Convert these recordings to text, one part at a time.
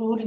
Rule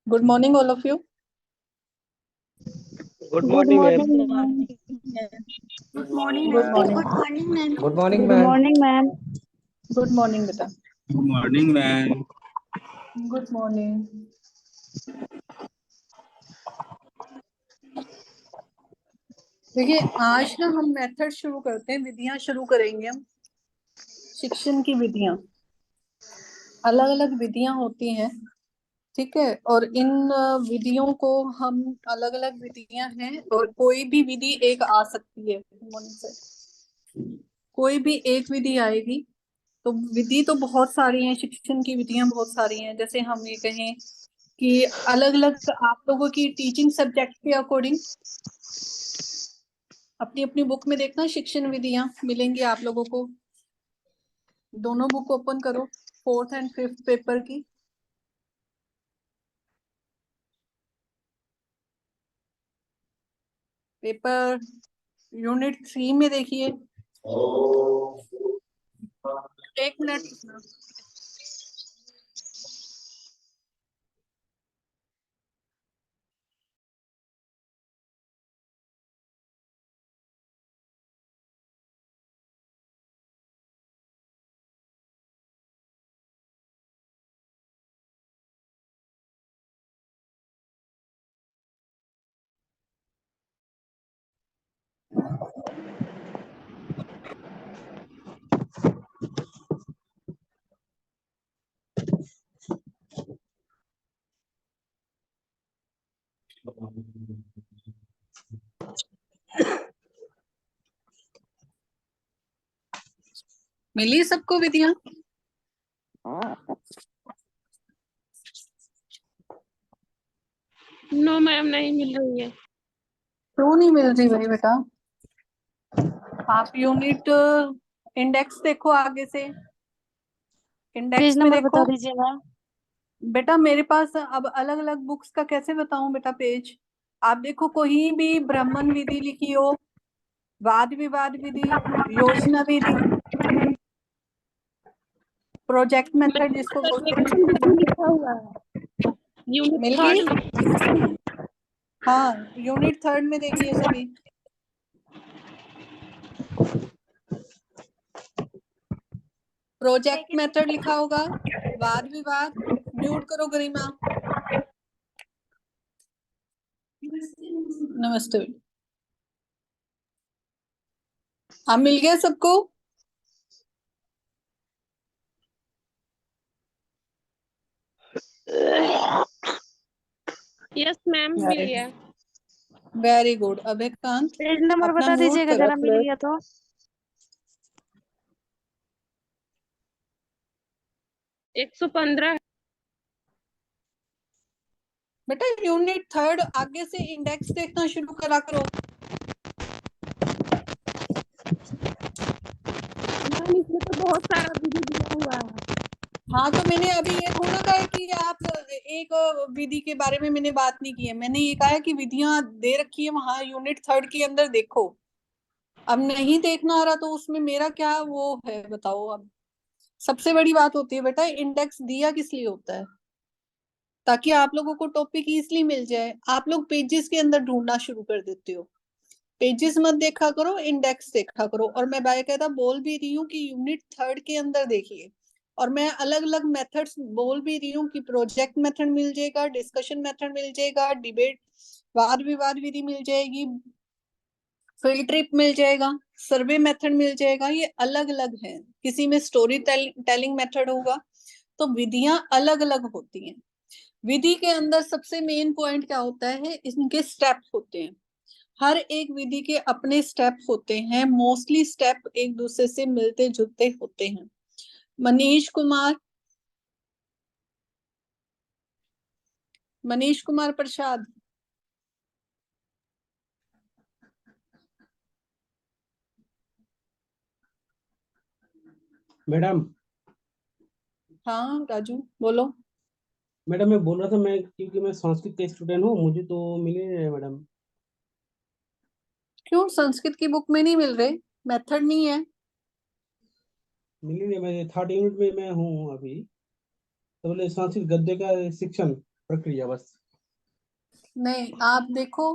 Good morning, all of you. Good morning, ma'am. Good morning, Good morning. Good morning, ma'am. Good morning, Good ma'am. morning, ma'am. Good morning, beta. Good morning, ma'am. Good morning. देखिए, आज ना हम method शुरू करते हैं, विधियां शुरू करेंगे हम। शिक्षण की विधियां, अलग अलग विधियां होती हैं, ठीक है। और इन विधियों को हम, अलग अलग विधियां हैं और कोई भी विधि एक आ सकती है, कोई भी एक विधि आएगी। तो विधि तो बहुत सारी हैं, शिक्षण की विधियां बहुत सारी हैं। जैसे हम ये कहें कि अलग अलग आप लोगों की टीचिंग सब्जेक्ट के अकॉर्डिंग अपनी अपनी बुक में देखना, शिक्षण विधियां मिलेंगी आप लोगों को। दोनों बुक ओपन करो, 4th एंड 5th पेपर की। पेपर यूनिट 3 में देखिए। एक मिनट रुकना। मिली सबको विधियां? नो मैम, नहीं मिल रही है। क्यों नहीं मिल रही भाई बेटा? आप यूनिट इंडेक्स देखो, आगे से इंडेक्स पेज में नंबर देखो बता दीजिए मैम। बेटा। मेरे पास अब अलग अलग बुक्स का कैसे बताऊं बेटा पेज? आप देखो, कोई भी ब्राह्मण विधि लिखी हो, वाद विवाद विधि, योजना विधि, प्रोजेक्ट मेथड जिसको बोलते हैं, लिखा हुआ है यूनिट मिल गई? हाँ, यूनिट 3 में देखिए सभी। प्रोजेक्ट मेथड लिखा होगा, वाद विवाद। म्यूट करो गरिमा। नमस्ते। हाँ, मिल गया सबको? यस मैम, मिल गया। Very good. Abhikant, page number अपना बता म्यूट दीजिएगा करो। जरा, मिल गया तो। 115। बेटा यूनिट 3 आगे से इंडेक्स देखना शुरू करा करो। मैम इसमें तो बहुत सारा विधि दिया हुआ है। हाँ, तो मैंने अभी ये थोड़ा कहा कि आप एक विधि के बारे में मैंने बात नहीं की है। मैंने ये कहा है कि विधियां दे रखी है वहां यूनिट 3 के अंदर, देखो। अब नहीं देखना आ रहा तो उसमें मेरा क्या वो है, बताओ। अब सबसे बड़ी बात होती है बेटा, इंडेक्स दिया किस लिए होता है? ताकि आप लोगों को टॉपिक इजली मिल जाए। आप लोग पेजेस के अंदर ढूंढना शुरू कर देते हो। पेजेस मत देखा करो, इंडेक्स देखा करो। और मैं बाकायदा बोल भी रही हूँ कि यूनिट 3 के अंदर देखिए। और मैं अलग अलग मेथड्स बोल भी रही हूँ कि प्रोजेक्ट मेथड मिल जाएगा, डिस्कशन मेथड मिल जाएगा, डिबेट वाद विवाद विधि मिल जाएगी, फील्ड ट्रिप मिल जाएगा, सर्वे मेथड मिल जाएगा। ये अलग अलग है। किसी में स्टोरी टेलिंग मेथड होगा। तो विधियां अलग अलग होती हैं। विधि के अंदर सबसे मेन पॉइंट क्या होता है, इनके स्टेप होते हैं। हर एक विधि के अपने स्टेप होते हैं। मोस्टली स्टेप एक दूसरे से मिलते जुलते होते हैं। मनीष कुमार, मनीष कुमार प्रसाद। मैडम। हाँ राजू बोलो। मैडम मैं बोल रहा था, मैं क्योंकि मैं संस्कृत का स्टूडेंट हूँ, मुझे तो मिल ही नहीं रहे मैडम। क्यों संस्कृत की बुक में नहीं मिल रहे? मेथड नहीं है? मिल ही नहीं, मैं 3rd यूनिट में मैं हूँ अभी। तो बोले संस्कृत गद्य का शिक्षण प्रक्रिया बस। नहीं, आप देखो।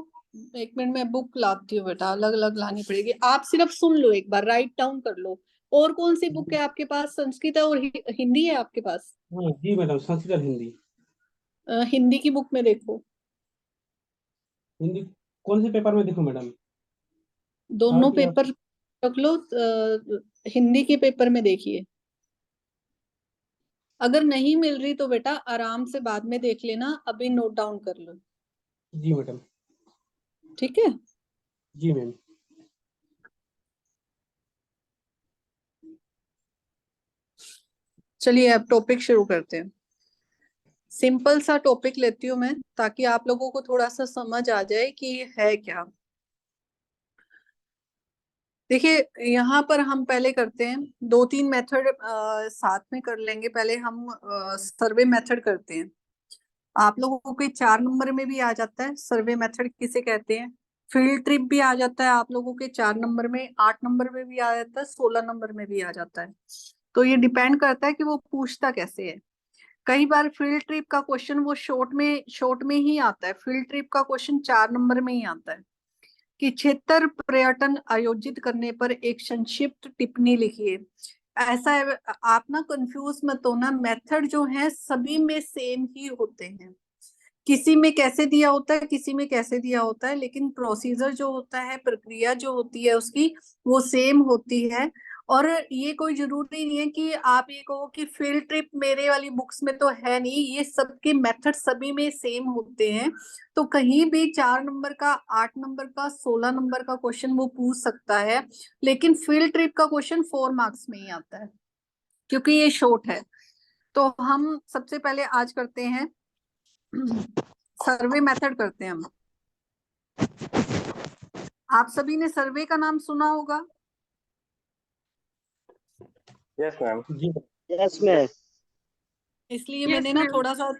एक मिनट में बुक लाती हूँ बेटा, अलग अलग लानी पड़ेगी। आप सिर्फ सुन लो, एक बार राइट डाउन कर लो। और कौन सी बुक है आपके पास? संस्कृत है और हिंदी है आपके पास? हाँ जी मैडम, संस्कृत और हिंदी। हिंदी की बुक में देखो। हिंदी कौन से पेपर में देखो मैडम? दोनों थर्ड या? पेपर रख लो। हिंदी के पेपर में देखिए। अगर नहीं मिल रही तो बेटा आराम से बाद में देख लेना, अभी नोट डाउन कर लो। जी मैडम। ठीक है। जी मैम। चलिए अब टॉपिक शुरू करते हैं। सिंपल सा टॉपिक लेती हूँ मैं, ताकि आप लोगों को थोड़ा सा समझ आ जाए कि ये है क्या। देखिए, यहाँ पर हम पहले करते हैं 2-3 मेथड साथ में कर लेंगे। पहले हम सर्वे मेथड करते हैं। आप लोगों के 4 नंबर में भी आ जाता है सर्वे मेथड किसे कहते हैं। फील्ड ट्रिप भी आ जाता है आप लोगों के 4 नंबर में, 8 नंबर में भी आ जाता है, 16 नंबर में भी आ जाता है। तो ये डिपेंड करता है कि वो पूछता कैसे है। कई बार फील्ड ट्रिप का क्वेश्चन वो शॉर्ट में ही आता है। फील्ड ट्रिप का क्वेश्चन 4 नंबर में ही आता है कि क्षेत्र पर्यटन आयोजित करने पर एक संक्षिप्त टिप्पणी लिखिए। ऐसा है, आप ना कंफ्यूज मत होना। मेथड जो है सभी में सेम ही होते हैं। किसी में कैसे दिया होता है, किसी में कैसे दिया होता है, लेकिन प्रोसीजर जो होता है, प्रक्रिया जो होती है उसकी, वो सेम होती है। और ये कोई जरूरी नहीं है कि आप ये कहो कि फील्ड ट्रिप मेरे वाली बुक्स में तो है नहीं। ये सबके मेथड सभी में सेम होते हैं। तो कहीं भी 4 नंबर का, 8 नंबर का, 16 नंबर का क्वेश्चन वो पूछ सकता है। लेकिन फील्ड ट्रिप का क्वेश्चन 4 मार्क्स में ही आता है, क्योंकि ये शॉर्ट है। तो हम सबसे पहले आज करते हैं सर्वे मेथड करते हैं हम। आप सभी ने सर्वे का नाम सुना होगा। Yes ma'am. जी। Yes ma'am. इसलिए यस मैंने ना मैम। थोड़ा सा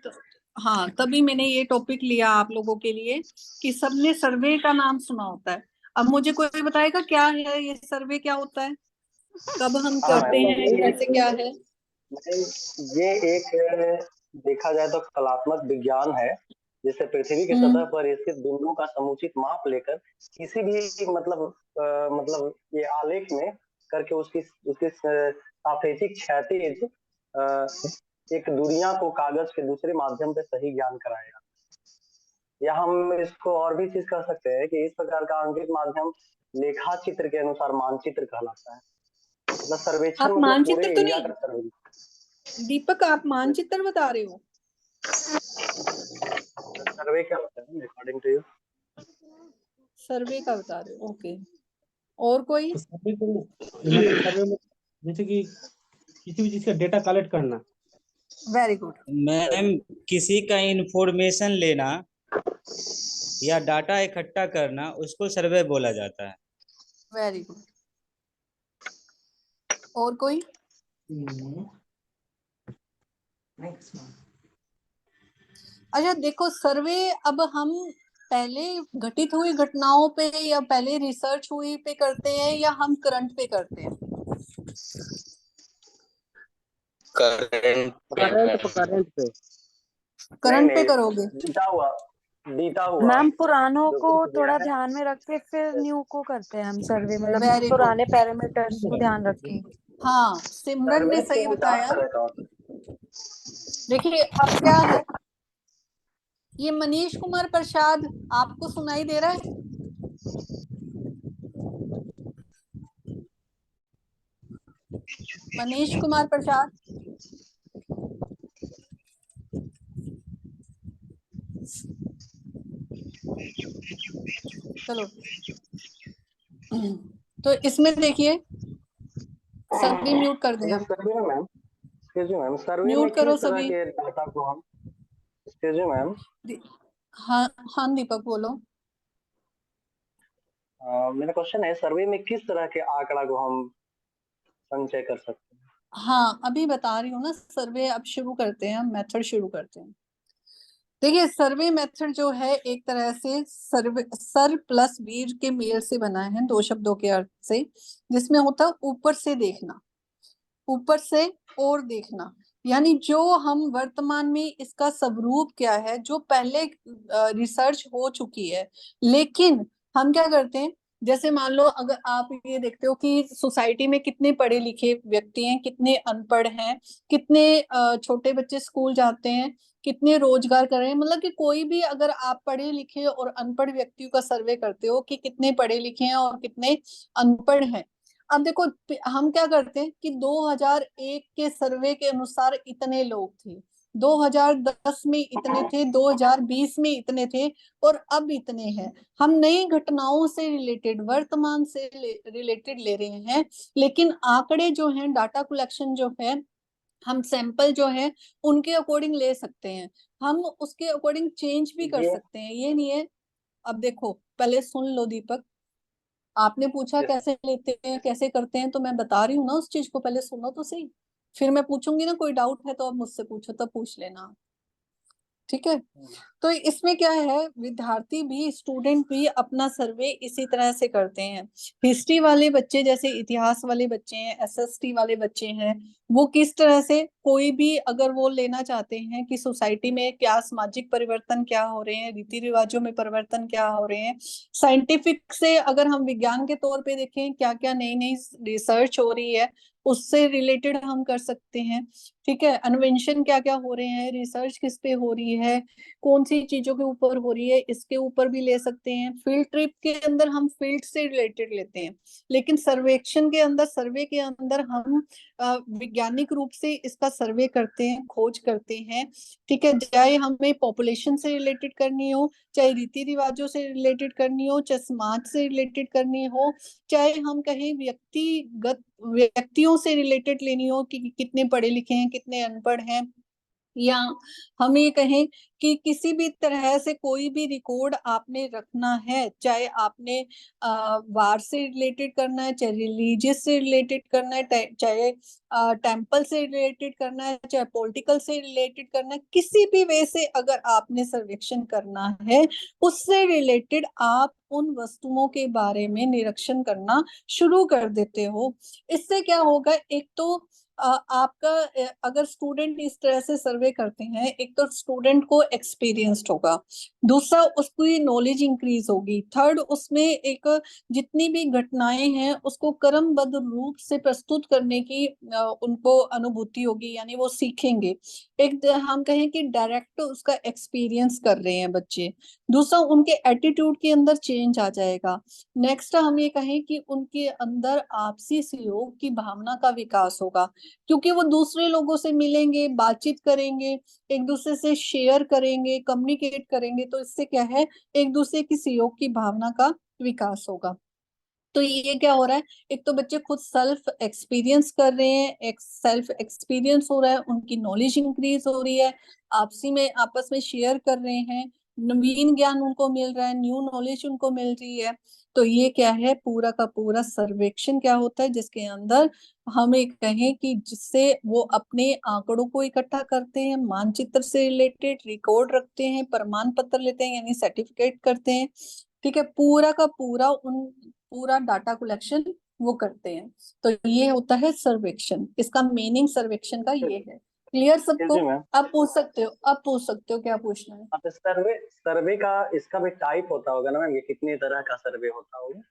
हाँ, तभी मैंने ये टॉपिक लिया आप लोगों के लिए कि सबने सर्वे का नाम सुना होता है। अब मुझे कोई बताएगा क्या है ये सर्वे, क्या होता है, कब हम हाँ करते मैम, हैं, कैसे क्या है? ये एक देखा जाए तो कलात्मक विज्ञान है, जिससे पृथ्वी की सतह हम्म। पर स्थित बिंदुओं का समुचित माप लेकर किसी भी मतलब ये आलेख में करके उसकी उसकी सापेक्षिक क्षैतिज एक दुनिया को कागज के दूसरे माध्यम पे सही ज्ञान कराएगा। या हम इसको और भी चीज कर सकते हैं कि इस प्रकार का अंकित माध्यम लेखा चित्र के अनुसार मानचित्र कहलाता है। मतलब सर्वेक्षण, आप मतलब पूरे मानचित्र तो इंडिया नहीं, का सर्वे। दीपक आप मानचित्र बता रहे हो? सर्वे क्या होता है अकॉर्डिंग टू यू? सर्वे का बता रहे हो, ओके। और कोई? तो सर्वे तो मतलब सर्वे में जैसे कि किसी भी चीज का डेटा कलेक्ट करना। Very good. मैम, किसी का इंफॉर्मेशन लेना या डाटा इकट्ठा करना उसको सर्वे बोला जाता है। Very good. और कोई? अच्छा देखो, सर्वे अब हम पहले घटित हुई घटनाओं पे या पहले रिसर्च हुई पे करते हैं या हम करंट पे करते हैं? करंट पे करंट पे करोगे? बीता हुआ मैम पुरानों जो को बीत गया थोड़ा है। ध्यान में रख के फिर न्यू को करते हैं हम सर्वे, मतलब वेरी गुड। पुराने पैरामीटर्स को ध्यान रख के। हाँ, सिमरन ने सर्वे सही 3-4 बताया। तरह का होता देखिए अब क्या है, ये मनीष कुमार प्रसाद आपको सुनाई दे रहा है? मनीष कुमार प्रसाद, चलो तो इसमें देखिए, सभी म्यूट कर है। दें। सर्वे में मैम, एक्सक्यूज मी मैम, सर्वे में म्यूट करो किस तरह सभी। के डाटा को हम, एक्सक्यूज मी मैम, हाँ हाँ दीपक बोलो। मेरा क्वेश्चन है, सर्वे में किस तरह के आंकड़ा को हम संचय कर सकते हैं? हाँ अभी बता रही हूँ ना, सर्वे अब शुरू करते हैं, मेथड शुरू करते हैं। देखिए सर्वे मेथड जो है एक तरह से सर्वे, सर प्लस वीर के मेल से बना है, दो शब्दों के अर्थ से, जिसमें होता है ऊपर से देखना, ऊपर से और देखना। यानी जो हम वर्तमान में इसका स्वरूप क्या है, जो पहले रिसर्च हो चुकी है, लेकिन हम क्या करते हैं, जैसे मान लो अगर आप ये देखते हो कि सोसाइटी में कितने पढ़े लिखे व्यक्ति हैं, कितने अनपढ़ हैं, कितने छोटे बच्चे स्कूल जाते हैं, कितने रोजगार कर रहे हैं, मतलब कि कोई भी अगर आप पढ़े लिखे और अनपढ़ व्यक्तियों का सर्वे करते हो कि कितने पढ़े लिखे हैं और कितने अनपढ़ हैं। अब देखो हम क्या करते हैं कि 2001 के सर्वे के अनुसार इतने लोग थे, 2010 में इतने थे, 2020 में इतने थे और अब इतने हैं। हम नई घटनाओं से रिलेटेड, वर्तमान से रिलेटेड ले रहे हैं, लेकिन आंकड़े जो हैं, डाटा कलेक्शन जो है, हम सैंपल जो है उनके अकॉर्डिंग ले सकते हैं, हम उसके अकॉर्डिंग चेंज भी कर ये सकते हैं, ये नहीं है। अब देखो पहले सुन लो दीपक, आपने पूछा ये कैसे लेते हैं कैसे करते हैं, तो मैं बता रही हूँ ना उस चीज को, पहले सुनो तो सही, फिर मैं पूछूंगी ना, कोई डाउट है तो आप मुझसे पूछो, तब पूछ लेना, ठीक है? तो इसमें क्या है, विद्यार्थी भी, स्टूडेंट भी अपना सर्वे इसी तरह से करते हैं। हिस्ट्री वाले बच्चे, जैसे इतिहास वाले बच्चे हैं, एसएसटी वाले बच्चे हैं, वो किस तरह से, कोई भी अगर वो लेना चाहते हैं कि सोसाइटी में क्या सामाजिक परिवर्तन क्या हो रहे हैं, रीति रिवाजों में परिवर्तन क्या हो रहे हैं, साइंटिफिक से अगर हम विज्ञान के तौर पे देखें क्या क्या नई नई रिसर्च हो रही है, उससे रिलेटेड हम कर सकते हैं। ठीक है, इन्वेंशन क्या क्या हो रहे हैं, रिसर्च किस पे हो रही है, कौन सी चीजों के ऊपर हो रही है, इसके ऊपर भी ले सकते हैं। फील्ड ट्रिप के अंदर हम फील्ड से रिलेटेड लेते हैं, लेकिन सर्वेक्षण के अंदर, सर्वे के अंदर हम वैज्ञानिक रूप से इसका सर्वे करते हैं, खोज करते हैं। ठीक है, चाहे हमें पॉपुलेशन से रिलेटेड करनी हो, चाहे रीति रिवाजों से रिलेटेड करनी हो, चाहे समाज से रिलेटेड करनी हो, चाहे हम कहें व्यक्तिगत व्यक्तियों से रिलेटेड लेनी हो कि कितने पढ़े लिखे हैं, कितने अनपढ़ हैं, या हम ये कहें कि किसी भी तरह से कोई भी रिकॉर्ड आपने रखना है, चाहे आपने वार से रिलेटेड करना है, चाहे रिलीजियस से रिलेटेड करना है, चाहे टेम्पल से रिलेटेड करना है, चाहे पॉलिटिकल से रिलेटेड करना है, किसी भी वे से अगर आपने सर्वेक्षण करना है, उससे रिलेटेड आप उन वस्तुओं के बारे में निरीक्षण करना शुरू कर देते हो। इससे क्या होगा, एक तो आपका अगर स्टूडेंट इस तरह से सर्वे करते हैं, एक तो स्टूडेंट को एक्सपीरियंस्ड होगा, दूसरा उसकी नॉलेज इंक्रीज होगी, थर्ड उसमें एक जितनी भी घटनाएं हैं उसको क्रमबद्ध रूप से प्रस्तुत करने की उनको अनुभूति होगी, यानी वो सीखेंगे। एक हम कहें कि डायरेक्ट उसका एक्सपीरियंस कर रहे हैं बच्चे। दूसरा, उनके एटीट्यूड के अंदर चेंज आ जाएगा। नेक्स्ट हम ये कहें कि उनके अंदर आपसी सहयोग की भावना का विकास होगा, क्योंकि वो दूसरे लोगों से मिलेंगे, बातचीत करेंगे, एक दूसरे से शेयर करेंगे, कम्युनिकेट करेंगे, तो इससे क्या है, एक दूसरे की सहयोग की भावना का विकास होगा। तो ये क्या हो रहा है, एक तो बच्चे खुद सेल्फ एक्सपीरियंस कर रहे हैं, एक सेल्फ एक्सपीरियंस हो रहा है, उनकी नॉलेज इंक्रीज हो रही है, आपसी में आपस में शेयर कर रहे हैं, नवीन ज्ञान उनको मिल रहा है, न्यू नॉलेज उनको मिल रही है। तो ये क्या है, पूरा का पूरा सर्वेक्षण क्या होता है, जिसके अंदर हम एक कहें कि जिससे वो अपने आंकड़ों को इकट्ठा करते हैं, मानचित्र से रिलेटेड रिकॉर्ड रखते हैं, प्रमाण पत्र लेते हैं यानी सर्टिफिकेट करते हैं। ठीक है, पूरा का पूरा पूरा डाटा कलेक्शन वो करते हैं। तो ये होता है सर्वेक्षण, इसका मीनिंग सर्वेक्षण का ये है। क्लियर सबको? मैम अब पूछ सकते हो, अब पूछ सकते हो क्या पूछना है। अब सर्वे का इसका भी टाइप होता होगा ना मैम, ये कितने तरह का सर्वे होता होगा?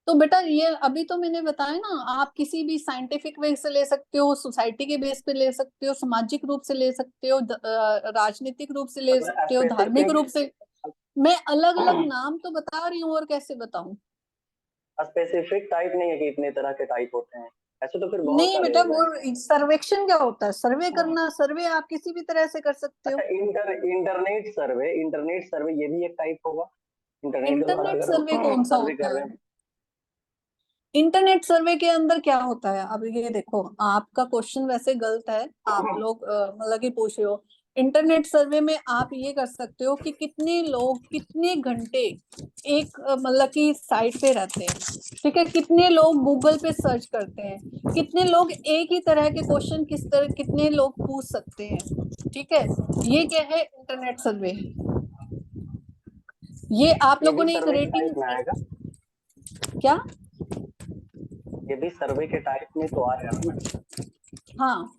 तो बेटा ये अभी तो मैंने बताया ना, आप किसी भी साइंटिफिक वे से ले सकते हो, सोसाइटी के बेस पे ले सकते हो, सामाजिक रूप से ले सकते हो, राजनीतिक रूप से ले सकते हो, धार्मिक रूप से। मैं अलग अलग नाम तो बता रही हूँ, और कैसे बताऊं? स्पेसिफिक टाइप नहीं है कि इतने तरह के टाइप होते हैं, ऐसे तो फिर बहुत नहीं सारे बेटा, हो गए। वो सर्वेक्षण क्या होता है, सर्वे करना। सर्वे आप किसी भी तरह से कर सकते हो। अच्छा, इंटरनेट सर्वे ये भी एक टाइप होगा, इंटरनेट के द्वारा इंटरनेट अगर सर्वे कौन सा सर्वे होता कर रहे है? हैं। इंटरनेट सर्वे के अंदर क्या होता है, अब ये देखो, आपका क्वेश्चन वैसे गलत है, आप लोग मतलब कि पूछ रहे हो। इंटरनेट सर्वे में आप ये कर सकते हो कि कितने लोग कितने घंटे एक मतलब कि साइट पे रहते हैं। ठीक है, कितने लोग गूगल पे सर्च करते हैं, कितने लोग एक ही तरह के क्वेश्चन कितने लोग पूछ सकते हैं। ठीक है, ये क्या है, इंटरनेट सर्वे। ये आप ये लोगों भी ने एक सर्वे के रेटिंग टाइप में आएगा, क्या? ये भी सर्वे के टाइप में तो आएगा ना मैम? हाँ,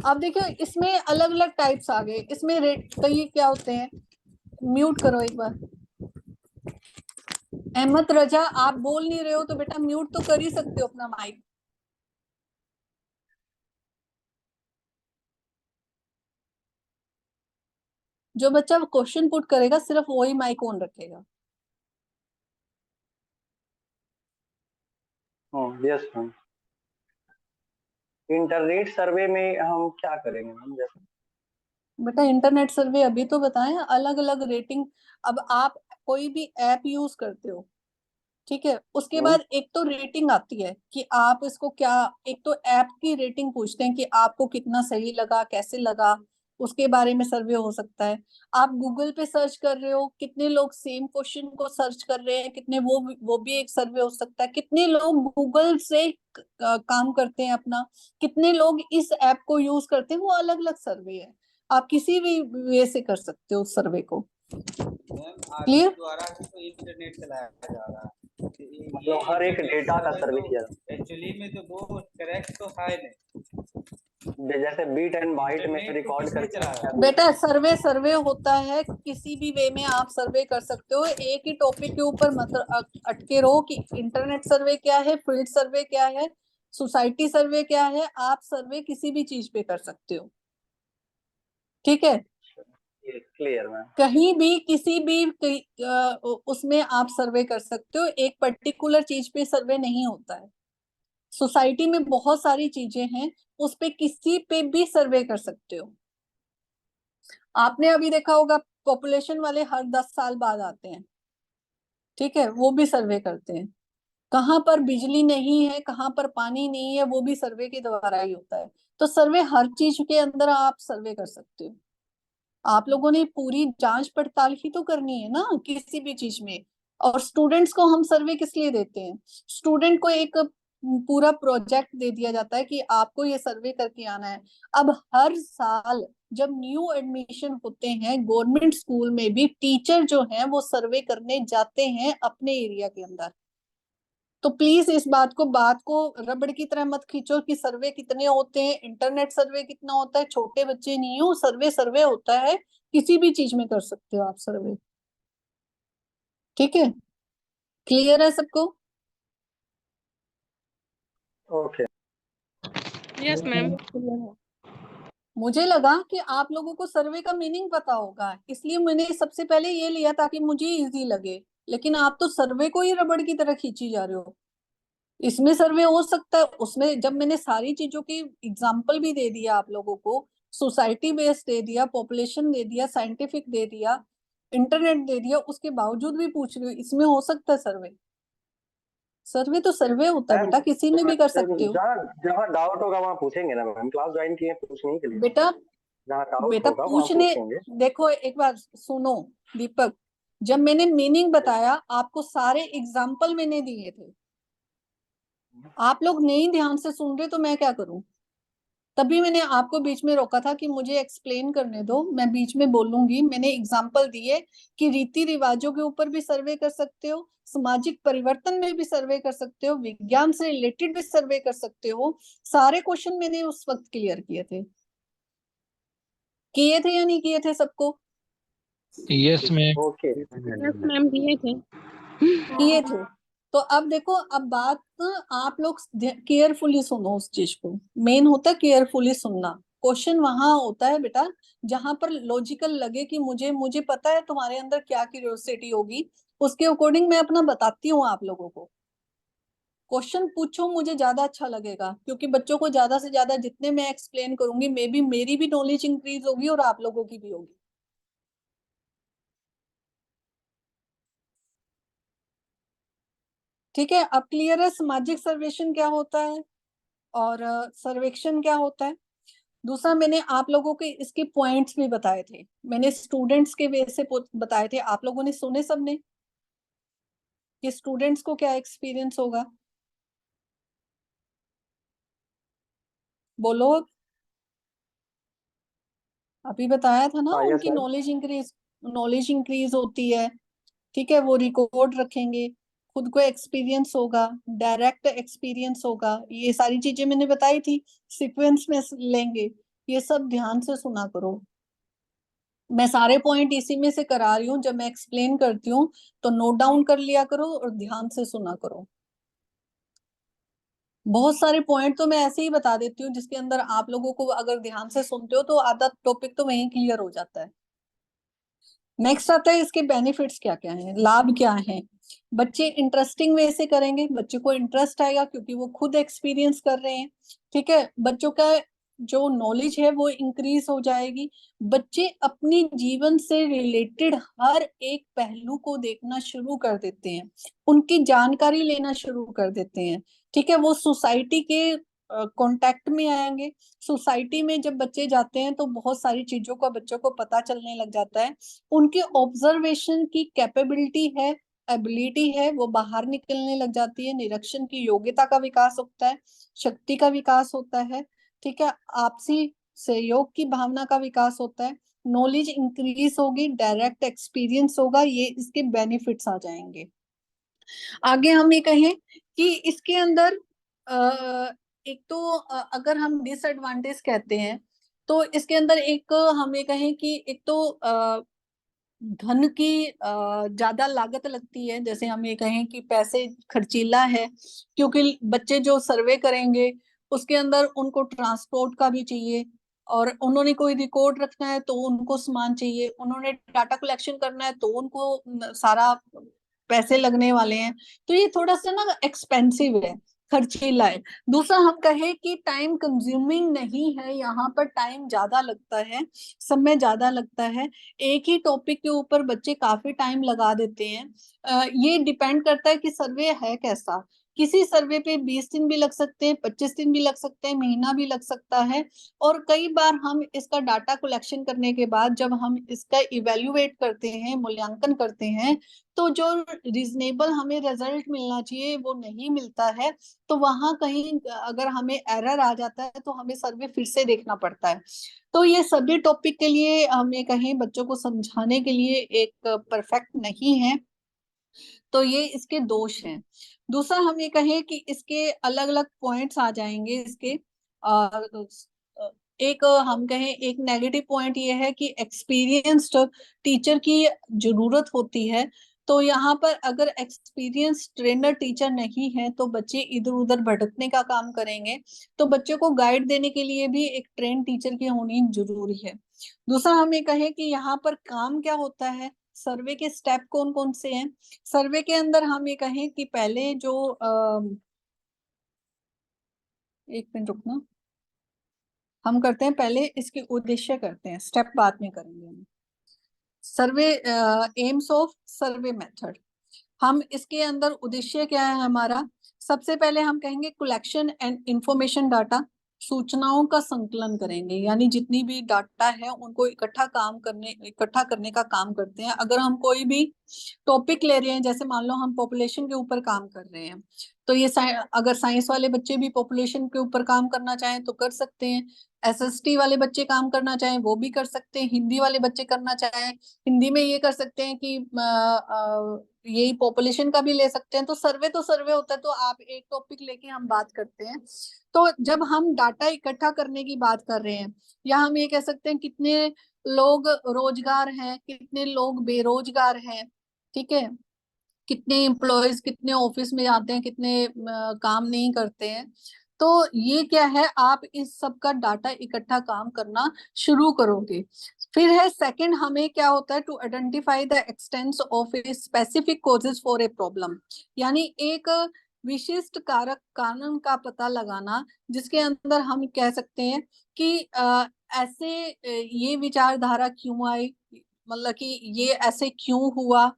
अब देखियो इसमें अलग अलग टाइप्स आ गए, इसमें रेट कई क्या होते हैं। म्यूट करो एक बार। अहमद रजा, आप बोल नहीं रहे हो तो बेटा म्यूट तो कर ही सकते हो अपना माइक। जो बच्चा क्वेश्चन पुट करेगा सिर्फ वही माइक ऑन रखेगा। Yes ma'am. इंटरनेट सर्वे में हम क्या करेंगे मैम? जैसे बेटा इंटरनेट सर्वे अभी तो बताएं, अलग अलग रेटिंग। अब आप कोई भी ऐप यूज करते हो, ठीक है, उसके बाद एक तो रेटिंग आती है कि आप इसको क्या, एक तो ऐप की रेटिंग पूछते हैं कि आपको कितना सही लगा, कैसे लगा, उसके बारे में सर्वे हो सकता है। आप गूगल पे सर्च कर रहे हो, कितने लोग सेम क्वेश्चन को सर्च कर रहे हैं, कितने वो भी एक सर्वे हो सकता है। कितने लोग गूगल से काम करते हैं अपना, कितने लोग इस ऐप को यूज करते हैं, वो अलग अलग सर्वे है। आप किसी भी वे से कर सकते हो उस सर्वे को। क्लियर? द्वारा ही तो इंटरनेट चलाया जा रहा है, मतलब हर एक डेटा का सर्वे किया जाता एक्चुअली में तो वो करेक्ट तो है नहीं। है, जैसे बीट एंड बाइट में रिकॉर्ड करके। बेटा सर्वे सर्वे होता है, किसी भी वे में आप सर्वे कर सकते हो। एक ही टॉपिक के ऊपर मत अटके रहो कि इंटरनेट सर्वे क्या है, फील्ड सर्वे क्या है, सोसाइटी सर्वे क्या है। आप सर्वे किसी भी चीज पे कर सकते हो। ठीक है, क्लियर मैम। कहीं भी किसी भी उसमें आप सर्वे कर सकते हो, एक पर्टिकुलर चीज पे सर्वे नहीं होता है। सोसाइटी में बहुत सारी चीजें हैं, उस पे किसी पे भी सर्वे कर सकते हो। आपने अभी देखा होगा, पॉपुलेशन वाले हर 10 साल बाद आते हैं। ठीक है, वो भी सर्वे करते हैं। कहाँ पर बिजली नहीं है, कहाँ पर पानी नहीं है, वो भी सर्वे के द्वारा ही होता है। तो सर्वे हर चीज के अंदर आप सर्वे कर सकते हो। आप लोगों ने पूरी जांच पड़ताल ही तो करनी है ना किसी भी चीज में। और स्टूडेंट्स को हम सर्वे किस लिए देते हैं? स्टूडेंट को एक पूरा प्रोजेक्ट दे दिया जाता है कि आपको ये सर्वे करके आना है। अब हर साल जब न्यू एडमिशन होते हैं गवर्नमेंट स्कूल में भी, टीचर जो हैं वो सर्वे करने जाते हैं अपने एरिया के अंदर। तो प्लीज इस बात को रबड़ की तरह मत खींचो कि सर्वे कितने होते हैं, इंटरनेट सर्वे कितना होता है। छोटे बच्चे नहीं हो, सर्वे सर्वे होता है, किसी भी चीज में कर सकते हो आप सर्वे। ठीक है, क्लियर है सबको? ओके। Yes ma'am. मुझे लगा कि आप लोगों को सर्वे का मीनिंग पता होगा, इसलिए मैंने सबसे पहले ये लिया ताकि मुझे इजी लगे। लेकिन आप तो सर्वे को ही रबड़ की तरह खींची जा रहे हो। इसमें सर्वे हो सकता है, उसमें जब मैंने सारी चीजों की एग्जाम्पल भी दे दिया आप लोगों को, सोसाइटी बेस्ड दे दिया, पॉपुलेशन दे दिया, साइंटिफिक दे दिया, इंटरनेट दे दिया, उसके बावजूद भी पूछ रही हो इसमें हो सकता है सर्वे? सर्वे तो सर्वे होता है बेटा, किसी में भी कर सकते हो। जहाँ जहाँ डाउट होगा वहाँ पूछेंगे ना मैम, क्लास ज्वाइन किए पूछने के लिए। बेटा जहाँ डाउट बेटा होगा वहाँ पूछने, पूछेंगे। देखो एक बार सुनो दीपक, जब मैंने मीनिंग बताया आपको सारे एग्जाम्पल मैंने दिए थे, आप लोग नहीं ध्यान से सुन रहे तो मैं क्या करूं? तभी मैंने आपको बीच में रोका था कि मुझे एक्सप्लेन करने दो, मैं बीच में बोलूंगी। मैंने एग्जाम्पल दिए कि रीति रिवाजों के ऊपर भी सर्वे कर सकते हो, सामाजिक परिवर्तन में भी सर्वे कर सकते हो, विज्ञान से रिलेटेड भी सर्वे कर सकते हो। सारे क्वेश्चन मैंने उस वक्त क्लियर किए थे या नहीं किए थे सबको? Yes ma'am. Okay. Yes ma'am, दिए थे। किए थे। तो अब देखो, अब बात आप लोग केयरफुली सुनो उस चीज को। मेन होता है केयरफुली सुनना। क्वेश्चन वहां होता है बेटा जहां पर लॉजिकल लगे कि मुझे मुझे पता है तुम्हारे अंदर क्या क्यूरियोसिटी होगी, उसके अकॉर्डिंग मैं अपना बताती हूँ आप लोगों को। क्वेश्चन पूछो, मुझे ज्यादा अच्छा लगेगा, क्योंकि बच्चों को ज्यादा से ज्यादा जितने मैं एक्सप्लेन करूंगी, मे बी मेरी भी नॉलेज इंक्रीज होगी और आप लोगों की भी होगी। ठीक है, अब क्लियर है सामाजिक सर्वेक्षण क्या होता है और सर्वेक्षण क्या होता है। दूसरा, मैंने आप लोगों के इसके पॉइंट्स भी बताए थे, मैंने स्टूडेंट्स के वे से बताए थे, आप लोगों ने सुने सबने कि स्टूडेंट्स को क्या एक्सपीरियंस होगा? बोलो। अभी बताया था ना, हाँ यस उनकी मैम। नॉलेज इंक्रीज होती है। ठीक है, वो रिकॉर्ड रखेंगे, खुद को एक्सपीरियंस होगा, डायरेक्ट एक्सपीरियंस होगा, ये सारी चीजें मैंने बताई थी। सीक्वेंस में लेंगे, ये सब ध्यान से सुना करो। मैं सारे पॉइंट इसी में से करा रही हूँ, जब मैं एक्सप्लेन करती हूँ तो नोट डाउन कर लिया करो और ध्यान से सुना करो। बहुत सारे पॉइंट तो मैं ऐसे ही बता देती हूँ जिसके अंदर आप लोगों को अगर ध्यान से सुनते हो तो आधा टॉपिक तो वहीं क्लियर हो जाता है। नेक्स्ट आता है इसके बेनिफिट्स क्या क्या हैं, लाभ क्या हैं। बच्चे इंटरेस्टिंग वे से करेंगे, बच्चे को इंटरेस्ट आएगा क्योंकि वो खुद एक्सपीरियंस कर रहे हैं। ठीक है, बच्चों का जो नॉलेज है वो इंक्रीज हो जाएगी। बच्चे अपनी जीवन से रिलेटेड हर एक पहलू को देखना शुरू कर देते हैं, उनकी जानकारी लेना शुरू कर देते हैं। ठीक है, वो सोसाइटी के कांटेक्ट में आएंगे। सोसाइटी में जब बच्चे जाते हैं तो बहुत सारी चीजों का बच्चों को पता चलने लग जाता है। उनके ऑब्जर्वेशन की कैपेबिलिटी है, एबिलिटी है, वो बाहर निकलने लग जाती है। निरीक्षण की योग्यता का विकास होता है, शक्ति का विकास होता है। ठीक है, आपसी सहयोग की भावना का विकास होता है, नॉलेज इंक्रीज होगी, डायरेक्ट एक्सपीरियंस होगा, ये इसके बेनिफिट्स आ जाएंगे। आगे हम ये कहें कि इसके अंदर एक तो अगर हम डिसएडवांटेज कहते हैं तो इसके अंदर एक हम ये कहें कि एक तो धन की ज्यादा लागत लगती है। जैसे हम ये कहें कि पैसे खर्चीला है, क्योंकि बच्चे जो सर्वे करेंगे उसके अंदर उनको ट्रांसपोर्ट का भी चाहिए, और उन्होंने कोई रिकॉर्ड रखना है तो उनको सामान चाहिए, उन्होंने डाटा कलेक्शन करना है तो उनको सारा पैसे लगने वाले हैं। तो ये थोड़ा सा ना एक्सपेंसिव है, खर्चीला है। दूसरा, हम कहें कि टाइम कंज्यूमिंग नहीं है, यहाँ पर टाइम ज्यादा लगता है, समय ज्यादा लगता है। एक ही टॉपिक के ऊपर बच्चे काफी टाइम लगा देते हैं। ये डिपेंड करता है कि सर्वे है कैसा। किसी सर्वे पे 20 दिन भी लग सकते हैं, 25 दिन भी लग सकते हैं, महीना भी लग सकता है। और कई बार हम इसका डाटा कलेक्शन करने के बाद जब हम इसका इवेल्युएट करते हैं, मूल्यांकन करते हैं, तो जो रीजनेबल हमें रिजल्ट मिलना चाहिए वो नहीं मिलता है। तो वहां कहीं अगर हमें एरर आ जाता है तो हमें सर्वे फिर से देखना पड़ता है। तो ये सभी टॉपिक के लिए हमें कहें बच्चों को समझाने के लिए एक परफेक्ट नहीं है, तो ये इसके दोष हैं। दूसरा, हम ये कहें कि इसके अलग अलग पॉइंट्स आ जाएंगे इसके। एक हम कहें एक नेगेटिव पॉइंट ये है कि एक्सपीरियंस्ड टीचर की जरूरत होती है। तो यहाँ पर अगर एक्सपीरियंस ट्रेनर टीचर नहीं है तो बच्चे इधर उधर भटकने का काम करेंगे। तो बच्चों को गाइड देने के लिए भी एक ट्रेन टीचर की होनी जरूरी है। दूसरा, हम ये कहें कि यहाँ पर काम क्या होता है, सर्वे के स्टेप कौन कौन से हैं। सर्वे के अंदर हम ये कहें कि पहले जो एक मिनट रुकना, हम करते हैं पहले इसके उद्देश्य करते हैं, स्टेप बाद में करेंगे हम। सर्वे एम्स ऑफ सर्वे मेथड, हम इसके अंदर उद्देश्य क्या है हमारा। सबसे पहले हम कहेंगे कलेक्शन एंड इंफॉर्मेशन डाटा, सूचनाओं का संकलन करेंगे, यानी जितनी भी डाटा है उनको इकट्ठा करने का काम करते हैं। अगर हम कोई भी टॉपिक ले रहे हैं, जैसे मान लो हम पॉपुलेशन के ऊपर काम कर रहे हैं, तो ये अगर साइंस वाले बच्चे भी पॉपुलेशन के ऊपर काम करना चाहें तो कर सकते हैं, एसएसटी वाले बच्चे काम करना चाहें वो भी कर सकते हैं, हिंदी वाले बच्चे करना चाहें हिंदी में ये कर सकते हैं कि यही पॉपुलेशन का भी ले सकते हैं। तो सर्वे होता है, तो आप एक टॉपिक लेके हम बात करते हैं। तो जब हम डाटा इकट्ठा करने की बात कर रहे हैं, या हम ये कह सकते हैं कितने लोग रोजगार हैं, कितने लोग बेरोजगार हैं, ठीक है, कितने एम्प्लॉयज कितने ऑफिस में जाते हैं, कितने काम नहीं करते हैं। तो ये क्या है, आप इस सब का डाटा इकट्ठा काम करना शुरू करोगे। फिर है सेकंड, हमें क्या होता है, to identify the extents of a specific causes for a problem, यानी एक विशिष्ट कारक कारण का पता लगाना, जिसके अंदर हम कह सकते हैं कि ऐसे ये विचारधारा क्यों आई, मतलब कि ये ऐसे क्यों हुआ,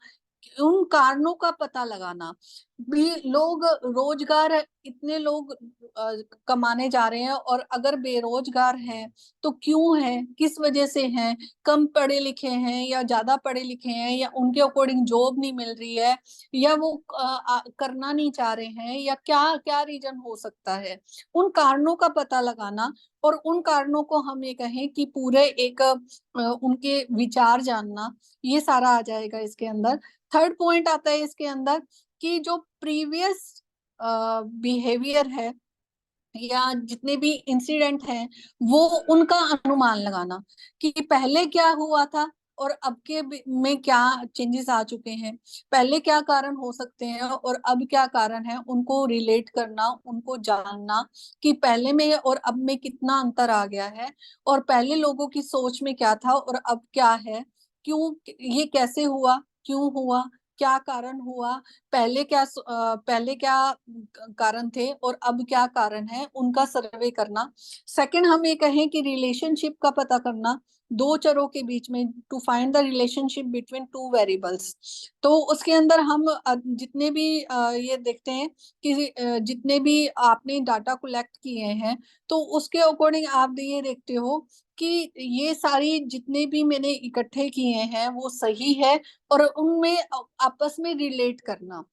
उन कारणों का पता लगाना। भी लोग रोजगार, इतने लोग कमाने जा रहे हैं, और अगर बेरोजगार हैं तो क्यों हैं, किस वजह से हैं, कम पढ़े लिखे हैं या ज्यादा पढ़े लिखे हैं, या उनके अकॉर्डिंग जॉब नहीं मिल रही है, या वो करना नहीं चाह रहे हैं, या क्या क्या रीजन हो सकता है, उन कारणों का पता लगाना। और उन कारणों को हम ये कहें कि पूरे एक उनके विचार जानना, ये सारा आ जाएगा इसके अंदर। थर्ड पॉइंट आता है इसके अंदर कि जो प्रीवियस बिहेवियर है या जितने भी इंसिडेंट हैं, वो उनका अनुमान लगाना कि पहले क्या हुआ था और अब के में क्या चेंजेस आ चुके हैं, पहले क्या कारण हो सकते हैं और अब क्या कारण है, उनको रिलेट करना, उनको जानना कि पहले में और अब में कितना अंतर आ गया है, और पहले लोगों की सोच में क्या था और अब क्या है, क्यों ये कैसे हुआ, क्यों हुआ, क्या कारण हुआ, पहले क्या कारण थे और अब क्या कारण है, उनका सर्वे करना। सेकंड, हम ये कहें कि रिलेशनशिप का पता करना दो चरों के बीच में, to find the relationship between two variables. तो उसके अंदर हम जितने भी ये देखते हैं कि जितने भी आपने डाटा कलेक्ट किए हैं, तो उसके अकॉर्डिंग आप ये देखते हो कि ये सारी जितने भी मैंने इकट्ठे किए हैं वो सही है, और उनमें आपस में रिलेट करना,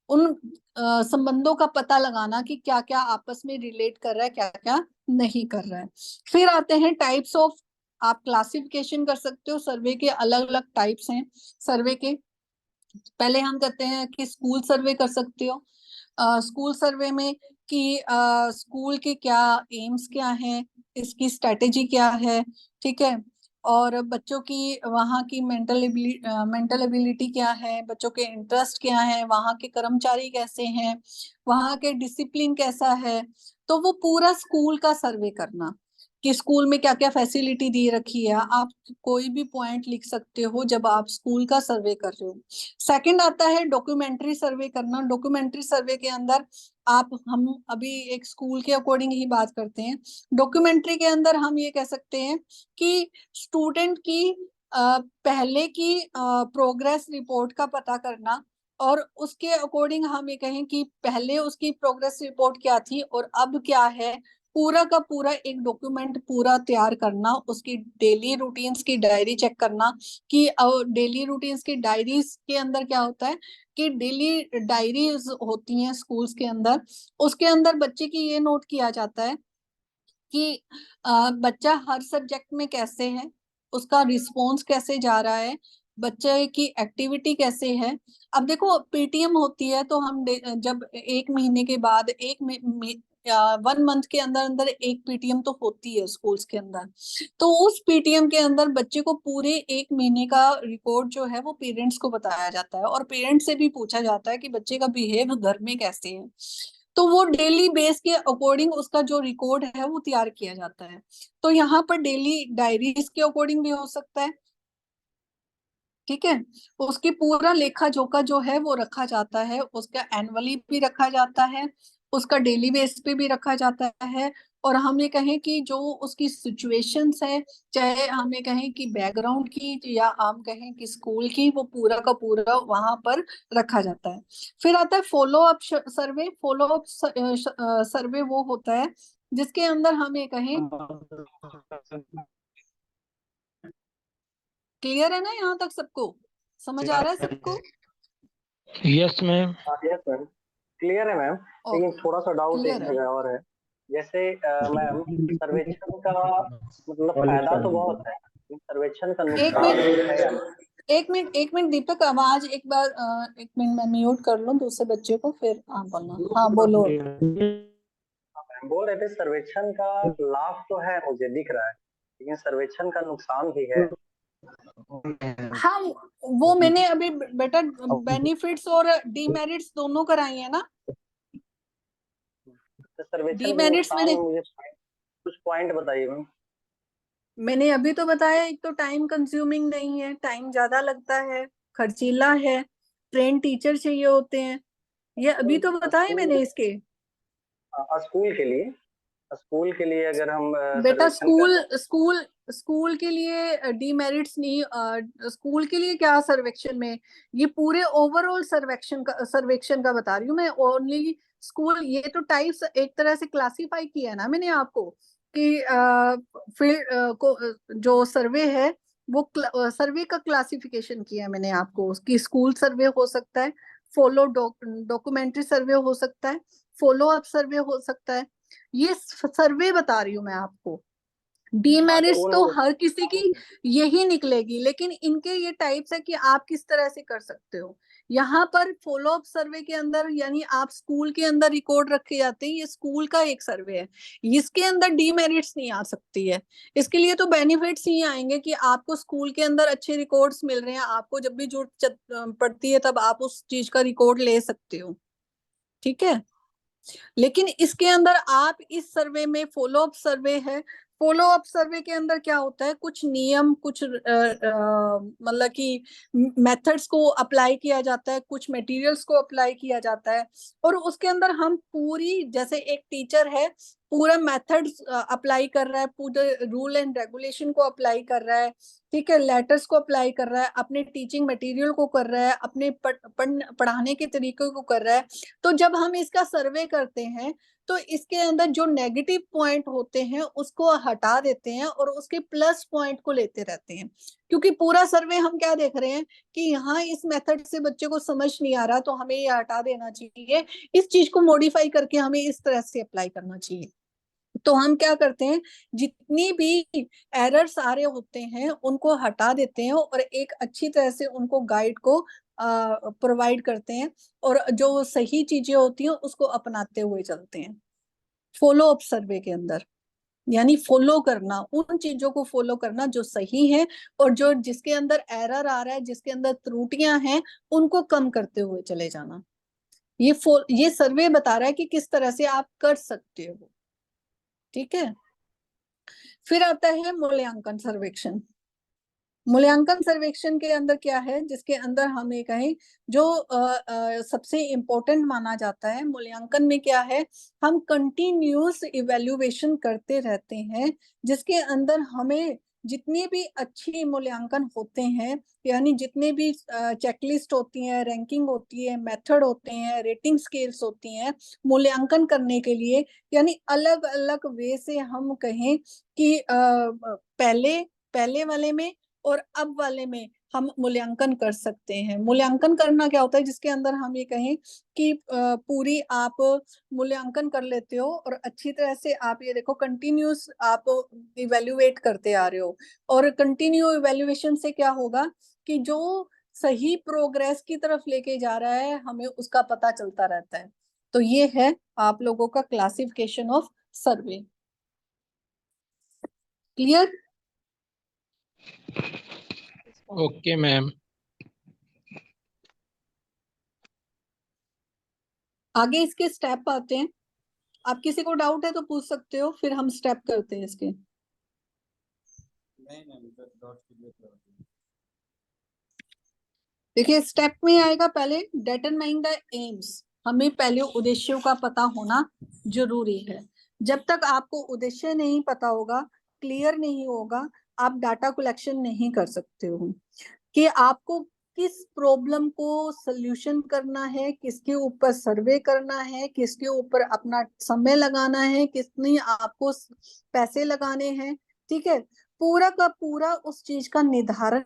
उन संबंधों का पता लगाना कि क्या क्या आपस में रिलेट कर रहा है, क्या क्या नहीं कर रहा है। फिर आते हैं टाइप्स ऑफ, आप क्लासिफिकेशन कर सकते हो, सर्वे के अलग अलग टाइप्स हैं सर्वे के। पहले हम कहते हैं कि स्कूल सर्वे कर सकते हो। स्कूल सर्वे में कि स्कूल के क्या एम्स क्या हैं, इसकी स्ट्रेटेजी क्या है, ठीक है, और बच्चों की वहाँ की मेंटल एबिलिटी क्या है, बच्चों के इंटरेस्ट क्या है, वहाँ के कर्मचारी कैसे हैं, वहाँ के डिसिप्लिन कैसा है। तो वो पूरा स्कूल का सर्वे करना कि स्कूल में क्या क्या फैसिलिटी दी रखी है, आप कोई भी पॉइंट लिख सकते हो जब आप स्कूल का सर्वे कर रहे हो। सेकंड आता है डॉक्यूमेंट्री सर्वे करना। डॉक्यूमेंट्री सर्वे के अंदर हम अभी एक स्कूल के अकॉर्डिंग ही बात करते हैं। डॉक्यूमेंट्री के अंदर हम ये कह सकते हैं कि स्टूडेंट की पहले की प्रोग्रेस रिपोर्ट का पता करना, और उसके अकॉर्डिंग हम ये कहें कि पहले उसकी प्रोग्रेस रिपोर्ट क्या थी और अब क्या है, पूरा का पूरा एक डॉक्यूमेंट पूरा तैयार करना, उसकी डेली रूटीन्स की डायरी चेक करना कि डेली रूटीन्स की डायरीज के अंदर क्या होता है कि डेली डायरीज होती हैं स्कूल्स के अंदर, उसके अंदर बच्चे की ये नोट किया जाता है कि बच्चा हर सब्जेक्ट में कैसे है, उसका रिस्पॉन्स कैसे जा रहा है, बच्चे की एक्टिविटी कैसे है। अब देखो पीटीएम होती है, तो हम जब एक महीने के बाद 1 मंथ के अंदर अंदर एक पीटीएम तो होती है स्कूल्स के अंदर, तो उस पीटीएम के अंदर बच्चे को पूरे 1 महीने का रिकॉर्ड जो है वो पेरेंट्स को बताया जाता है, और पेरेंट्स से भी पूछा जाता है कि बच्चे का बिहेव घर में कैसे है। तो वो डेली बेस के अकॉर्डिंग उसका जो रिकॉर्ड है वो तैयार किया जाता है। तो यहाँ पर डेली डायरीज के अकॉर्डिंग भी हो सकता है, ठीक है, उसकी पूरा लेखा जोखा जो है वो रखा जाता है, उसका एनुअली भी रखा जाता है, उसका डेली बेस पे भी रखा जाता है। और हम ये कहें कि जो उसकी सिचुएशंस है, चाहे हम ये कहें कि बैकग्राउंड की या हम कहें कि स्कूल की, वो पूरा का पूरा वहां पर रखा जाता है। फिर आता है फॉलो अप सर्वे। फॉलो अप सर्वे वो होता है जिसके अंदर हम ये कहें, क्लियर है ना यहाँ तक सबको? समझ आ रहा है सबको? Yes ma'am. Yes ma'am, clear है मैम। लेकिन ओके, थोड़ा सा डाउट एक क्लियर है। जगह और है। जैसे मैम, सर्वेक्षण का मतलब फायदा तो बहुत है, लेकिन सर्वेक्षण का एक नुकसान भी है या नहीं? मिनट, एक मिनट दीपक, आवाज एक बार एक मिनट मैं म्यूट कर लूं दूसरे बच्चे को, फिर आप बोलना। हाँ बोलो। मैम बोल रहे थे सर्वेक्षण का लाभ तो है, मुझे दिख रहा है, लेकिन सर्वेक्षण का नुकसान भी है। हाँ, वो मैंने अभी बेटा बेनिफिट्स और डीमेरिट्स दोनों कराई है ना। तो सर्वेक्षण के डीमेरिट्स नुकसान में मुझे कुछ पॉइंट बताइए मैम। मैंने अभी तो बताया, एक तो टाइम कंज्यूमिंग नहीं है, टाइम ज्यादा लगता है, खर्चीला है, ट्रेन टीचर चाहिए होते हैं, ये अभी तो बताए मैंने इसके। स्कूल के लिए अगर हम बेटा सर्वेक्षण कर रहे स्कूल के लिए डीमेरिट्स नहीं, स्कूल के लिए क्या सर्वेक्षण में, ये पूरे ओवरऑल सर्वेक्षण का बता रही हूँ मैं। ओनली स्कूल, ये तो टाइप्स एक तरह से क्लासिफाई किया है ना मैंने आपको कि फील्ड को जो सर्वे है वो सर्वे का क्लासिफिकेशन किया है मैंने आपको, कि स्कूल सर्वे हो सकता है, फॉलो डॉक्यूमेंट्री सर्वे हो सकता है, फॉलो अप सर्वे हो सकता है, ये सर्वे बता रही हूँ मैं आपको। हाँ, तो डीमेरिट्स तो उन हर किसी की यही निकलेगी, लेकिन इनके ये टाइप्स है कि आप किस तरह से कर सकते हो। यहाँ पर फॉलो अप सर्वे के अंदर, यानी आप स्कूल के अंदर रिकॉर्ड रखे जाते हैं, ये स्कूल का एक सर्वे है, इसके अंदर डीमेरिट्स नहीं आ सकती है। इसके लिए तो बेनिफिट्स ही आएंगे कि आपको स्कूल के अंदर अच्छे रिकॉर्ड्स मिल रहे हैं, आपको जब भी जरूरत पड़ती है तब आप उस चीज का रिकॉर्ड ले सकते हो, ठीक है। लेकिन इसके अंदर आप इस सर्वे में फॉलो अप सर्वे है, फॉलो अप सर्वे के अंदर क्या होता है, कुछ नियम, कुछ मतलब कि मेथड्स को अप्लाई किया जाता है, कुछ मटेरियल्स को अप्लाई किया जाता है, और उसके अंदर हम पूरी, जैसे एक टीचर है पूरा मेथड्स अप्लाई कर रहा है, पूरे रूल एंड रेगुलेशन को अप्लाई कर रहा है, ठीक है, लेटर्स को अप्लाई कर रहा है, अपने टीचिंग मटेरियल को कर रहा है, अपने पढ़ाने के तरीके को कर रहा है। तो जब हम इसका सर्वे करते हैं तो इसके अंदर जो नेगेटिव पॉइंट होते हैं उसको हटा देते हैं और उसके प्लस पॉइंट को लेते रहते हैं, क्योंकि पूरा सर्वे हम क्या देख रहे हैं कि यहाँ इस मेथड से बच्चे को समझ नहीं आ रहा तो हमें ये हटा देना चाहिए, इस चीज को मॉडिफाई करके हमें इस तरह से अप्लाई करना चाहिए। तो हम क्या करते हैं, जितनी भी एरर्स आ रहे होते हैं उनको हटा देते हैं और एक अच्छी तरह से उनको गाइड को प्रोवाइड करते हैं, और जो सही चीजें होती हैं उसको अपनाते हुए चलते हैं। फॉलो अप सर्वे के अंदर यानी फॉलो करना, उन चीजों को फॉलो करना जो सही है, और जो जिसके अंदर एरर आ रहा है, जिसके अंदर त्रुटियां हैं, उनको कम करते हुए चले जाना। ये सर्वे बता रहा है कि किस तरह से आप कर सकते हो, ठीक है। फिर आता है मूल्यांकन सर्वेक्षण। मूल्यांकन सर्वेक्षण के अंदर क्या है, जिसके अंदर हम ये कहें जो सबसे इम्पोर्टेंट माना जाता है मूल्यांकन में क्या है, हम कंटिन्यूअस इवेल्युएशन करते रहते हैं, जिसके अंदर हमें जितनी भी अच्छी मूल्यांकन होते हैं, यानी जितने भी चेकलिस्ट होती हैं, रैंकिंग होती है, मेथड होते हैं, रेटिंग स्केल्स होती हैं मूल्यांकन करने के लिए, यानी अलग अलग वे से हम कहें कि पहले पहले वाले में और अब वाले में हम मूल्यांकन कर सकते हैं। मूल्यांकन करना क्या होता है, जिसके अंदर हम ये कहें कि पूरी आप मूल्यांकन कर लेते हो और अच्छी तरह से आप ये देखो कंटिन्यूस आप इवेल्युएट करते आ रहे हो, और कंटिन्यू इवेल्युएशन से क्या होगा कि जो सही प्रोग्रेस की तरफ लेके जा रहा है हमें उसका पता चलता रहता है। तो ये है आप लोगों का classification of survey. Clear? Okay ma'am. आगे इसके स्टेप आते हैं, आप किसी को डाउट है तो पूछ सकते हो, फिर हम स्टेप करते हैं इसके। देखिए स्टेप में आएगा पहले डिटरमाइन द एम्स, हमें पहले उद्देश्यों का पता होना जरूरी है। जब तक आपको उद्देश्य नहीं पता होगा, क्लियर नहीं होगा, आप डाटा कलेक्शन नहीं कर सकते हो। कि आपको किस प्रॉब्लम को सॉल्यूशन करना है, किसके ऊपर सर्वे करना है, किसके ऊपर अपना समय लगाना है, कितनी आपको पैसे लगाने हैं, ठीक है, पूरा का पूरा उस चीज का निर्धारण